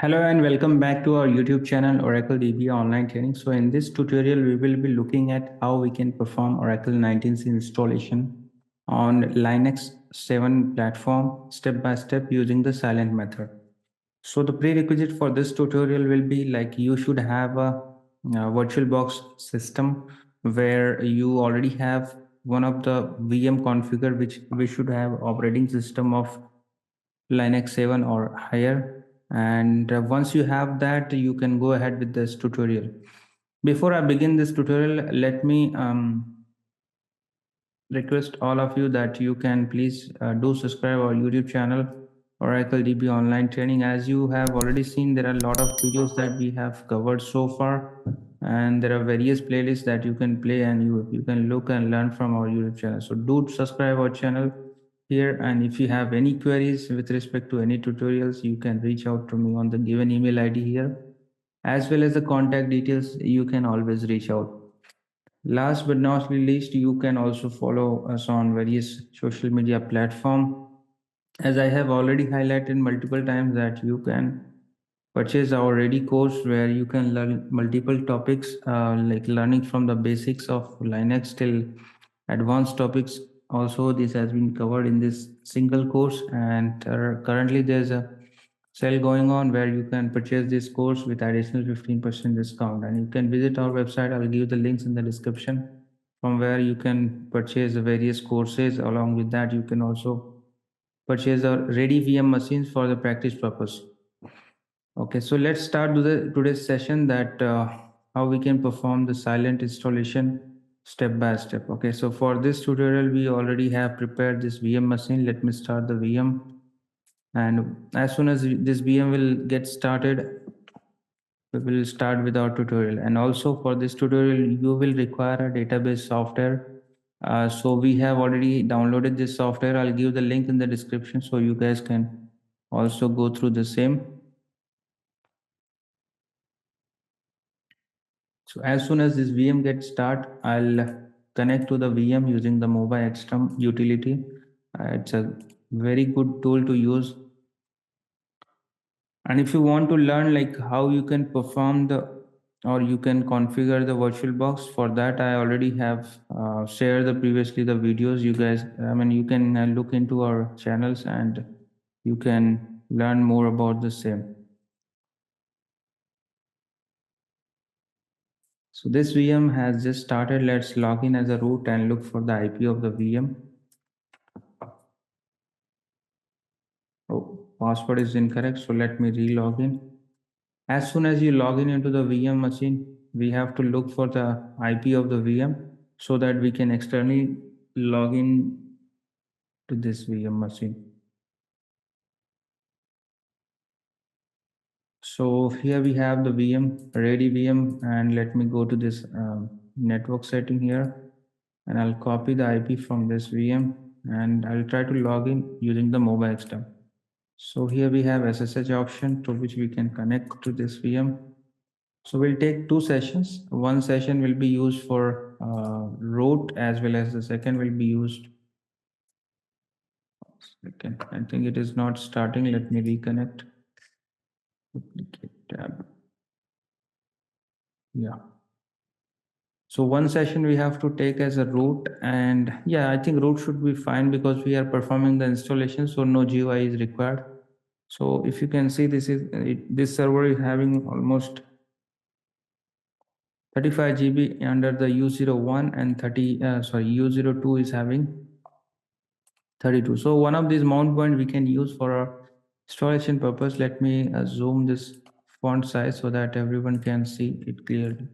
Hello and welcome back to our YouTube channel Oracle DBA Online Training. So in this tutorial, we will be looking at how we can perform Oracle 19c installation on Linux 7 platform step by step using the silent method. So the prerequisite for this tutorial will be like you should have a VirtualBox system where you already have one of the VM configure, which we should have operating system of Linux 7 or higher. And once you have that, you can go ahead with this tutorial. Before I begin this tutorial, let me request all of you that you can please do subscribe our YouTube channel Oracle DBA Online Training. As you have already seen, there are a lot of videos that we have covered so far, and there are various playlists that you can play and you can look and learn from our YouTube channel. So do subscribe our channel here, and if you have any queries with respect to any tutorials, you can reach out to me on the given email ID here, as well as the contact details. You can always reach out. Last but not least, you can also follow us on various social media platform. As I have already highlighted multiple times that you can purchase our ready course where you can learn multiple topics like learning from the basics of Linux till advanced topics. Also, this has been covered in this single course, and currently there's a sale going on where you can purchase this course with additional 15% discount, and you can visit our website. I'll give the links in the description from where you can purchase the various courses. Along with that, you can also purchase our ready VM machines for the practice purpose. Okay, so let's start today's session that how we can perform the silent installation step by step. Okay, so for this tutorial, we already have prepared this VM machine. Let me start the VM. And as soon as this VM will get started, we will start with our tutorial. And also for this tutorial, you will require a database software. So we have already downloaded this software. I'll give the link in the description so you guys can also go through the same. So as soon as this VM gets start, I'll connect to the VM using the Mobile Extreme utility. It's a very good tool to use. And if you want to learn like how you can perform or you can configure the VirtualBox, for that I already have shared previously the videos. You guys, you can look into our channels and you can learn more about the same. So this VM has just started. Let's log in as a root and look for the IP of the VM. Oh, password is incorrect. So let me re-log in. As soon as you log in into the VM machine, we have to look for the IP of the VM so that we can externally log in to this VM machine. So here we have the VM, ready VM, and let me go to this network setting here, and I'll copy the IP from this VM and I'll try to log in using the mobile extern. So here we have SSH option to which we can connect to this VM. So we'll take two sessions. One session will be used for root, as well as the second will be used. Second, I think it is not starting. Let me reconnect. Duplicate tab. Yeah. So one session we have to take as a root, and yeah, I think root should be fine because we are performing the installation, so no GUI is required. So if you can see, this server is having almost 35 GB under the U01 and U02 is having 32. So one of these mount point we can use for our installation purpose. Let me zoom this font size so that everyone can see it clearly.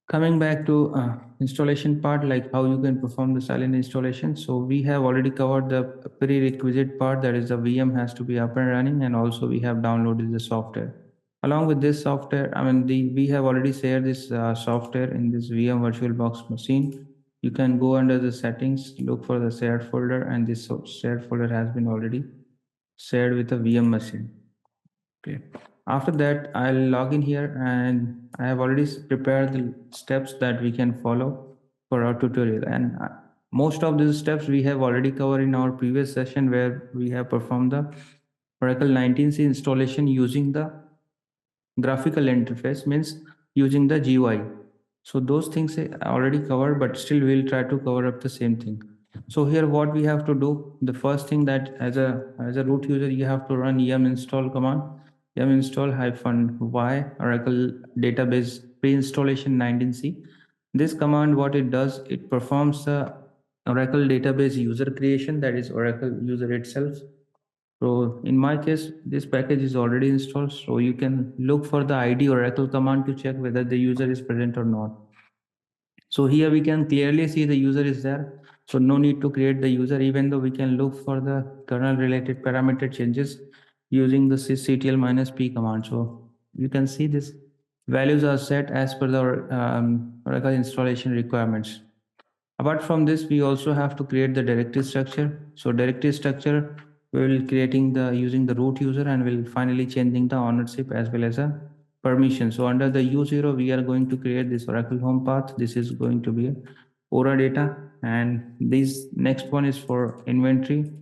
Coming back to installation part, like how you can perform the silent installation. So we have already covered the prerequisite part, that is the VM has to be up and running, and also we have downloaded the software. Along with this software, we have already shared this software in this VM VirtualBox machine. You can go under the settings, look for the shared folder, and this shared folder has been already shared with the VM machine. Okay. After that, I'll log in here, and I have already prepared the steps that we can follow for our tutorial. And most of these steps we have already covered in our previous session where we have performed the Oracle 19c installation using the graphical interface, means using the GUI. So those things are already covered, but still we'll try to cover up the same thing. So here what we have to do, the first thing that as a root user, you have to run yum install command, yum install -y Oracle database pre-installation 19c. This command, what it does, it performs the Oracle database user creation, that is Oracle user itself. So in my case, this package is already installed. So you can look for the ID Oracle command to check whether the user is present or not. So here we can clearly see the user is there. So no need to create the user, even though we can look for the kernel related parameter changes using the sysctl-p command. So you can see this values are set as per the Oracle installation requirements. Apart from this, we also have to create the directory structure. So directory structure, we will creating the using the root user, and we'll finally changing the ownership as well as a permission. So under the U0, we are going to create this Oracle home path. This is going to be a Ora data, and this next one is for inventory.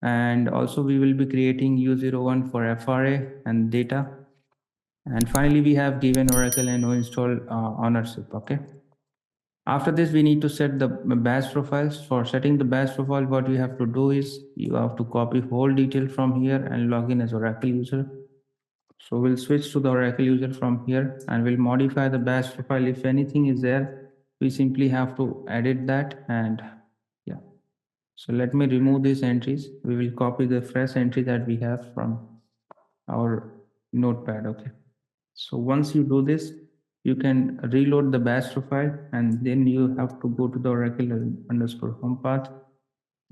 And also we will be creating U01 for FRA and data. And finally, we have given Oracle and no install ownership. Okay. After this, we need to set the bash profiles. For setting the bash profile, what you have to do is you have to copy whole detail from here and log in as Oracle user. So we'll switch to the Oracle user from here, and we'll modify the bash profile. If anything is there, we simply have to edit that. And yeah, so let me remove these entries. We will copy the fresh entry that we have from our notepad. Okay. So once you do this, you can reload the bash profile, and then you have to go to the Oracle underscore home path,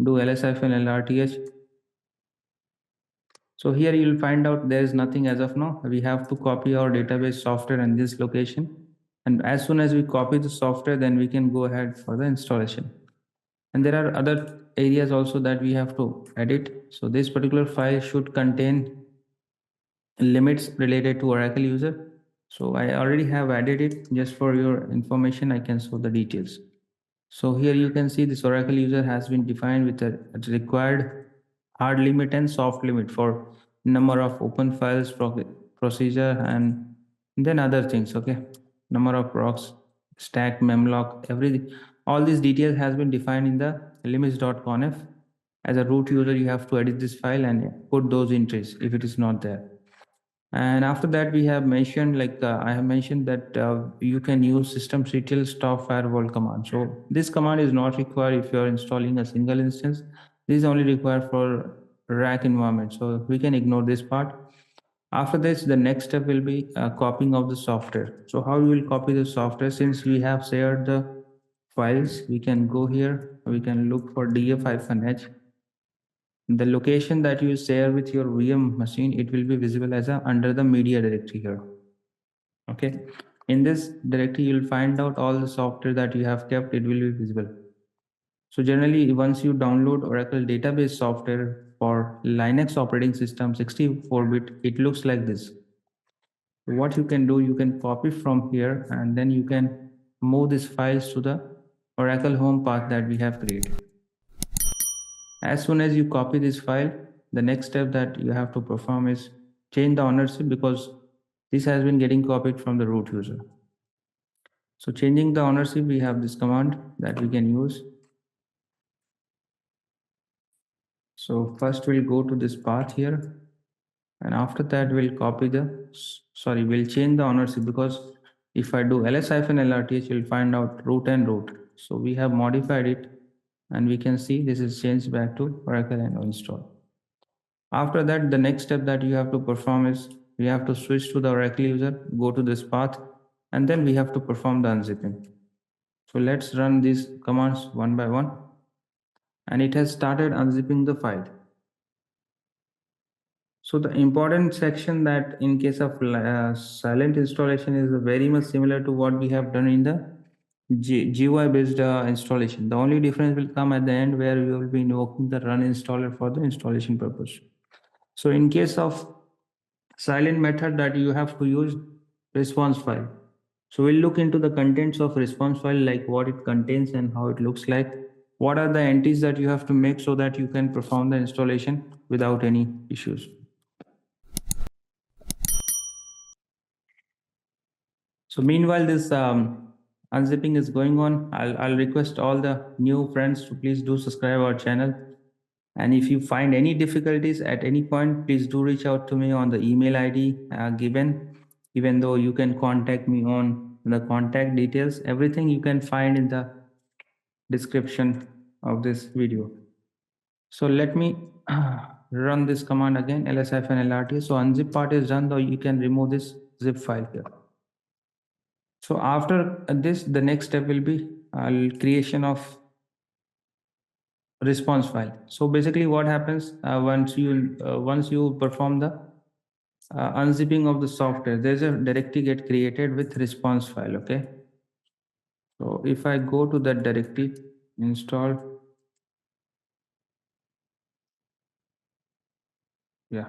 do ls-lrth. So here you'll find out there is nothing as of now. We have to copy our database software in this location. And as soon as we copy the software, then we can go ahead for the installation. And there are other areas also that we have to edit. So this particular file should contain limits related to Oracle user. So I already have added it. Just for your information, I can show the details. So here you can see this Oracle user has been defined with a required hard limit and soft limit for number of open files, procedure, and then other things. Okay, number of procs, stack, memlock, everything. All these details has been defined in the limits.conf. As a root user, you have to edit this file and put those entries if it is not there. And after that, we have mentioned, like I have mentioned that you can use systemctl stop firewall command. So this command is not required if you are installing a single instance. This is only required for rack environment. So we can ignore this part. After this, the next step will be copying of the software. So how we will copy the software? Since we have shared the files, we can go here. We can look for df-h. The location that you share with your VM machine, it will be visible as under the media directory here. Okay, in this directory you'll find out all the software that you have kept. It will be visible. So generally, once you download Oracle database software for Linux operating system 64-bit, it looks like this. What you can do, you can copy from here, and then you can move these files to the Oracle home path that we have created. As soon as you copy this file, the next step that you have to perform is change the ownership, because this has been getting copied from the root user. So changing the ownership, we have this command that we can use. So first we'll go to this path here, and after that we'll we'll change the ownership, because if I do ls-lrth, you'll find out root and root. So we have modified it, and we can see this is changed back to Oracle and install. After that, the next step that you have to perform is we have to switch to the Oracle user, go to this path, and then we have to perform the unzipping. So let's run these commands one by one. And it has started unzipping the file. So the important section that in case of silent installation is very much similar to what we have done in the GUI based installation. The only difference will come at the end, where we will be invoking the run installer for the installation purpose. So in case of silent method, that you have to use response file. So we'll look into the contents of response file, like what it contains and how it looks like. What are the entries that you have to make so that you can perform the installation without any issues. So meanwhile, this unzipping is going on. I'll request all the new friends to please do subscribe our channel. And if you find any difficulties at any point, please do reach out to me on the email ID given. Even though you can contact me on the contact details, everything you can find in the description of this video. So let me run this command again, ls-lrt. So unzip part is done, though you can remove this zip file here. So after this, the next step will be creation of response file. So basically what happens once you perform the unzipping of the software, there's a directory get created with response file. Okay. So if I go to that directory, install, yeah.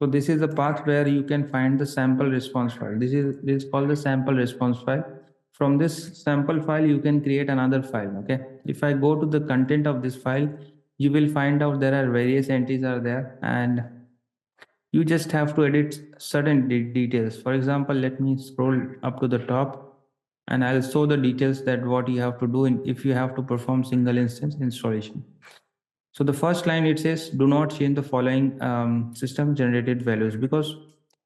So this is the path where you can find the sample response file. This is called the sample response file. From this sample file, you can create another file. Okay. If I go to the content of this file, you will find out there are various entries are there, and you just have to edit certain details. For example, let me scroll up to the top, and I'll show the details that what you have to do if you have to perform single instance installation. So the first line, it says, do not change the following system generated values, because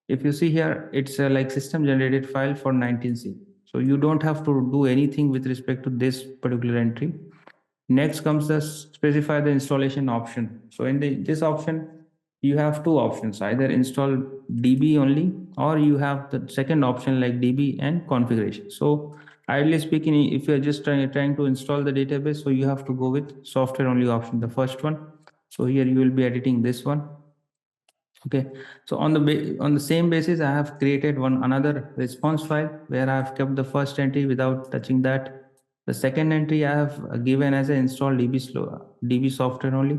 if you see here, it's like system generated file for 19C. So you don't have to do anything with respect to this particular entry. Next comes the specify the installation option. So in this option, you have two options, either install DB only, or you have the second option like DB and configuration. So ideally speaking, if you're just trying to install the database, so you have to go with software only option, the first one. So here you will be editing this one. Okay, so on the same basis, I have created another response file where I have kept the first entry without touching that. The second entry I have given as an install DB software only.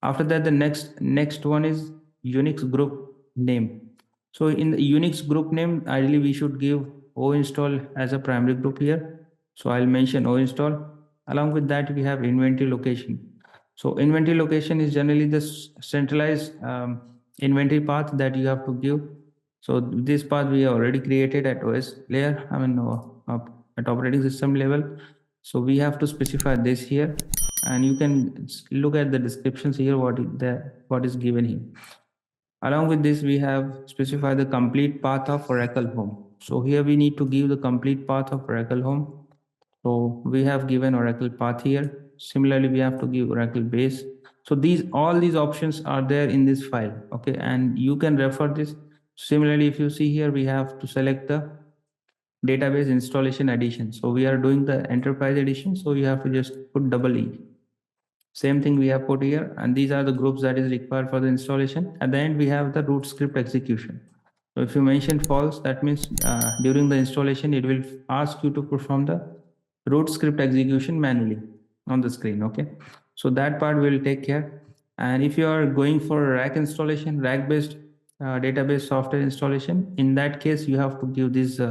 After that, the next one is Unix group name. So in the Unix group name, ideally we should give O install as a primary group here. So I'll mention O install. Along with that, we have inventory location. So inventory location is generally the centralized inventory path that you have to give. So this path we have already created at OS layer, at operating system level. So we have to specify this here, and you can look at the descriptions here, what is given here. Along with this, we have specified the complete path of Oracle Home. So here we need to give the complete path of Oracle Home. So we have given Oracle path here. Similarly, we have to give Oracle base. So all these options are there in this file. Okay, and you can refer this. Similarly, if you see here, we have to select the database installation edition. So we are doing the enterprise edition. So you have to just put double E. Same thing we have put here, and these are the groups that is required for the installation. At the end, we have the root script execution. So if you mention false, that means during the installation, it will ask you to perform the root script execution manually on the screen. Okay, so that part will take care. And if you are going for rack installation, rack based database software installation, in that case, you have to give this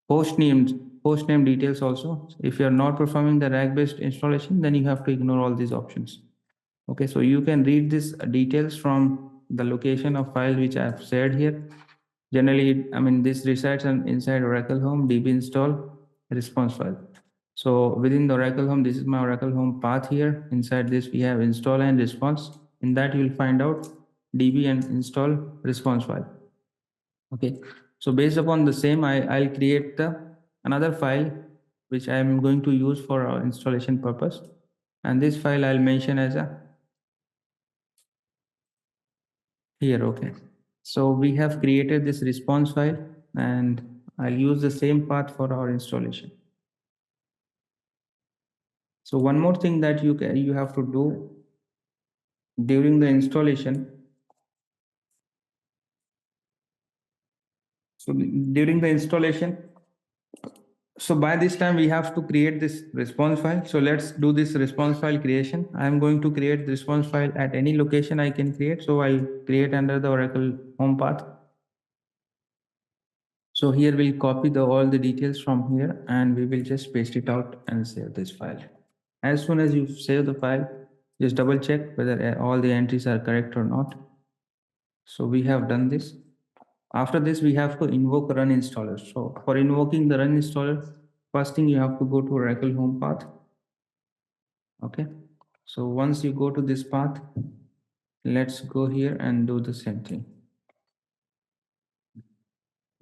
host name details also. If you are not performing the rack based installation, then you have to ignore all these options. Okay, so you can read these details from the location of file which I have shared here. Generally, this resides inside Oracle Home DB install response file. So within the Oracle Home, this is my Oracle Home path here. Inside this, we have install and response. In that, you will find out DB and install response file. Okay, so based upon the same, I'll create another file which I am going to use for our installation purpose, and this file I'll mention as a here. Okay, so we have created this response file, and I'll use the same path for our installation. So one more thing that you have to do during the installation. So during the installation, so by this time we have to create this response file. So let's do this response file creation. I'm going to create the response file at any location I can create. So I'll create under the Oracle home path. So here we'll copy all the details from here, and we will just paste it out and save this file. As soon as you save the file, just double check whether all the entries are correct or not. So we have done this. After this, we have to invoke run installer. So for invoking the run installer, first thing you have to go to Oracle home path. Okay. So once you go to this path, let's go here and do the same thing.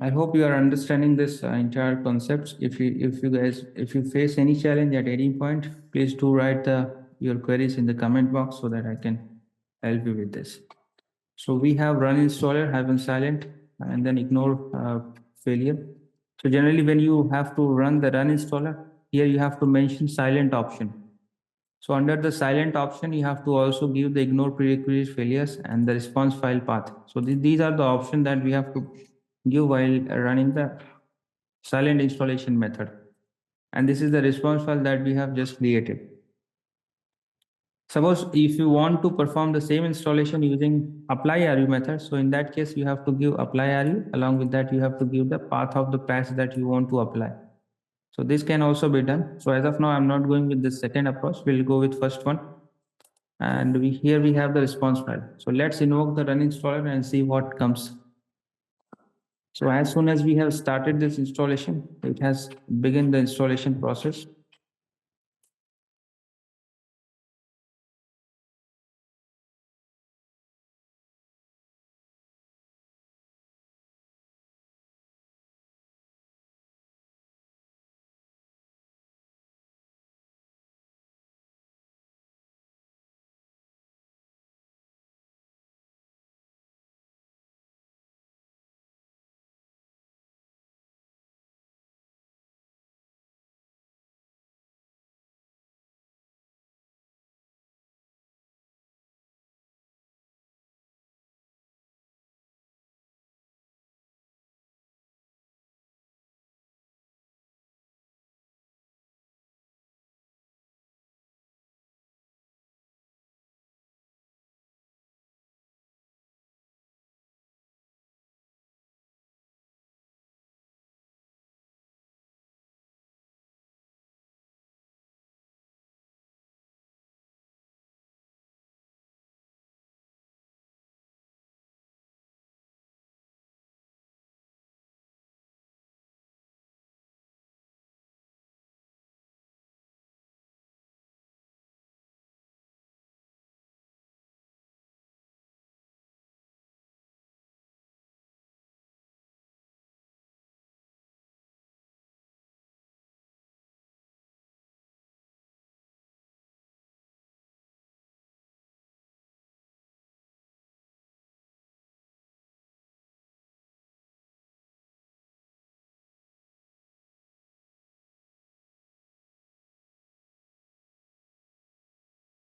I hope you are understanding this entire concepts. If you face any challenge at any point, please do write your queries in the comment box so that I can help you with this. So we have run installer, have been silent, and then ignore failure. So generally, when you have to run the run installer, here you have to mention silent option. So under the silent option, you have to also give the ignore prerequisite failures and the response file path. So these are the options that we have to give while running the silent installation method. And this is the response file that we have just created. Suppose if you want to perform the same installation using apply RU method, so in that case, you have to give apply RU. Along with that, you have to give the path of the patch that you want to apply. So this can also be done. So as of now, I'm not going with the second approach. We'll go with first one. And here we have the response file. So let's invoke the run installer and see what comes. So as soon as we have started this installation, it has begun the installation process.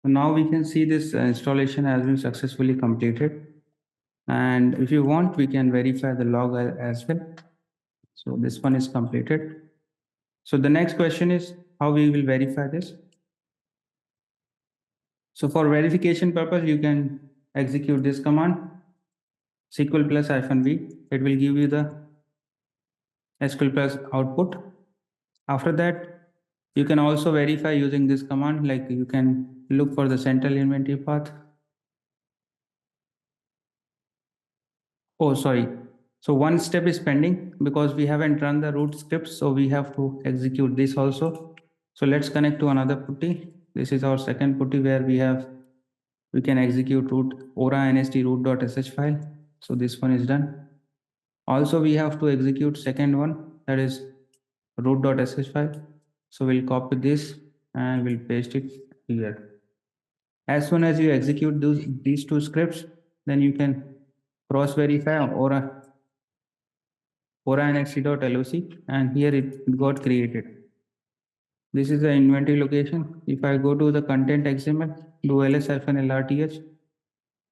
So now we can see this installation has been successfully completed. And if you want, we can verify the log as well. So this one is completed. So the next question is how we will verify this. So for verification purpose, you can execute this command SQL plus -v. It will give you the SQL plus output. After that, you can also verify using this command, like you can look for the central inventory path. Oh, sorry. So one step is pending because we haven't run the root script. So we have to execute this also. So let's connect to another putty. This is our second putty where we can execute root ora nst root.sh file. So this one is done. Also, we have to execute second one, that is root.sh file. So we'll copy this and we'll paste it here. As soon as you execute these two scripts, then you can cross verify ora nxt.loc, and here it got created. This is the inventory location. If I go to the content XML, do ls-lrth,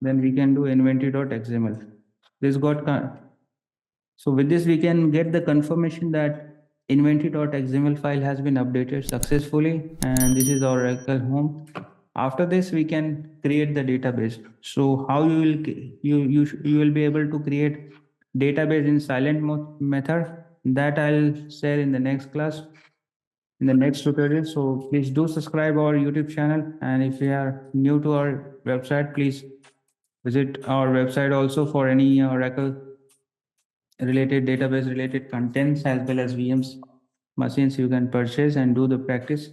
then we can do inventory.xml. This got so with this we can get the confirmation that inventory.xml file has been updated successfully, and this is our Oracle home. After this we can create the database. So how you will be able to create database in silent method, that I'll share in the next class, in the next tutorial. So please do subscribe our YouTube channel, and if you are new to our website, please visit our website also for any Oracle related database related contents as well as VMs machines you can purchase and do the practice.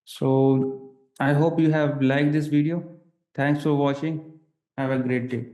So I hope you have liked this video. Thanks for watching. Have a great day.